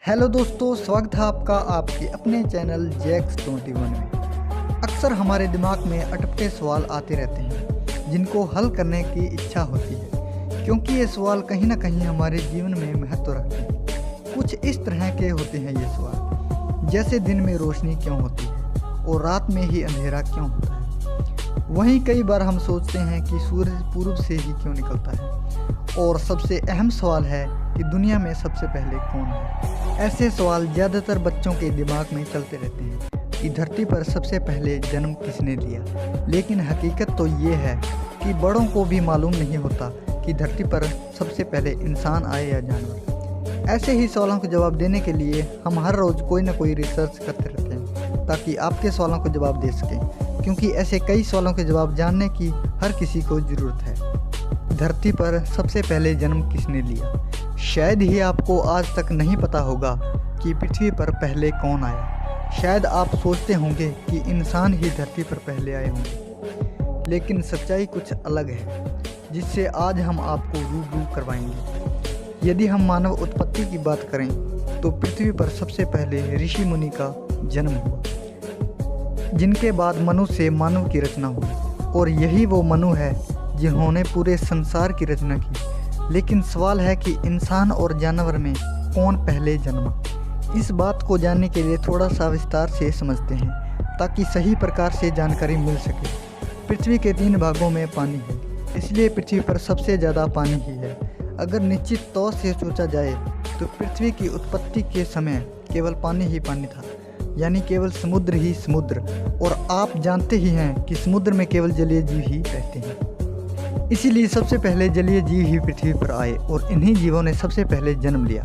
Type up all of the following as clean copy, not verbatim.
Hello दोस्तों, स्वागत है आपका आपके अपने चैनल जैक्स21 में। अक्सर हमारे दिमाग में अटपटे सवाल आते रहते हैं जिनको हल करने की इच्छा होती है, क्योंकि ये सवाल कहीं ना कहीं हमारे जीवन में महत्व रखते हैं। कुछ इस तरह के होते हैं ये सवाल, जैसे दिन में रोशनी क्यों होती है और रात में ही अंधेरा क्यों होता है। वहीं कई बार हम सोचते हैं कि सूरज पूर्व से ही क्यों निकलता है। और सबसे अहम सवाल है कि दुनिया में सबसे पहले कौन है। ऐसे सवाल ज़्यादातर बच्चों के दिमाग में चलते रहते हैं कि धरती पर सबसे पहले जन्म किसने लिया। लेकिन हकीकत तो ये है कि बड़ों को भी मालूम नहीं होता कि धरती पर सबसे पहले इंसान आए या जानवर। ऐसे ही सवालों के जवाब देने के लिए हम हर रोज़ कोई ना कोई रिसर्च करते रहते हैं ताकि आपके सवालों को जवाब दे सकें, क्योंकि ऐसे कई सवालों के जवाब जानने की हर किसी को ज़रूरत है। धरती पर सबसे पहले जन्म किसने लिया। शायद ही आपको आज तक नहीं पता होगा कि पृथ्वी पर पहले कौन आया। शायद आप सोचते होंगे कि इंसान ही धरती पर पहले आए होंगे, लेकिन सच्चाई कुछ अलग है जिससे आज हम आपको रूबरू करवाएंगे। यदि हम मानव उत्पत्ति की बात करें तो पृथ्वी पर सबसे पहले ऋषि मुनि का जन्म हुआ, जिनके बाद मनु से मानव की रचना हुई, और यही वो मनु है जिन्होंने पूरे संसार की रचना की। लेकिन सवाल है कि इंसान और जानवर में कौन पहले जन्मा। इस बात को जानने के लिए थोड़ा सा विस्तार से समझते हैं ताकि सही प्रकार से जानकारी मिल सके। पृथ्वी के 3 भागों में पानी है, इसलिए पृथ्वी पर सबसे ज़्यादा पानी ही है। अगर निश्चित तौर से सोचा जाए तो पृथ्वी की उत्पत्ति के समय केवल पानी ही पानी था, यानी केवल समुद्र ही समुद्र। और आप जानते ही हैं कि समुद्र में केवल जलीय जीव ही रहते हैं, इसीलिए सबसे पहले जलीय जीव ही पृथ्वी पर आए और इन्हीं जीवों ने सबसे पहले जन्म लिया।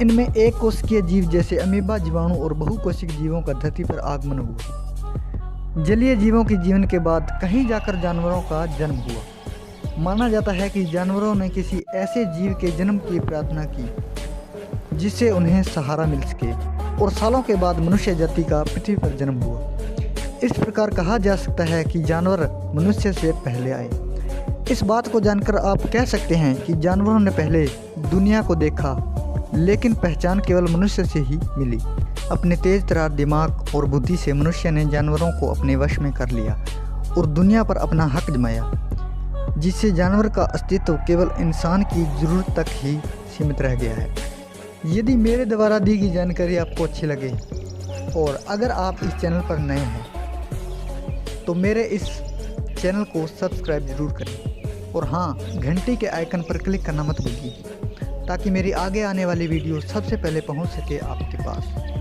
इनमें एक कोशिकीय जीव जैसे अमीबा, जीवाणु और बहुकोशिक जीवों का धरती पर आगमन हुआ। जलीय जीवों के जीवन के बाद कहीं जाकर जानवरों का जन्म हुआ। माना जाता है कि जानवरों ने किसी ऐसे जीव के जन्म की प्रार्थना की जिससे उन्हें सहारा मिल सके, और सालों के बाद मनुष्य जाति का पृथ्वी पर जन्म हुआ। इस प्रकार कहा जा सकता है कि जानवर मनुष्य से पहले आए। इस बात को जानकर आप कह सकते हैं कि जानवरों ने पहले दुनिया को देखा, लेकिन पहचान केवल मनुष्य से ही मिली। अपने तेज तरार दिमाग और बुद्धि से मनुष्य ने जानवरों को अपने वश में कर लिया और दुनिया पर अपना हक जमाया, जिससे जानवर का अस्तित्व केवल इंसान की ज़रूरत तक ही सीमित रह गया है। यदि मेरे द्वारा दी गई जानकारी आपको अच्छी लगे और अगर आप इस चैनल पर नए हैं तो मेरे इस चैनल को सब्सक्राइब ज़रूर करें, और हाँ, घंटी के आइकन पर क्लिक करना मत भूलिए ताकि मेरी आगे आने वाली वीडियो सबसे पहले पहुंच सके आपके पास।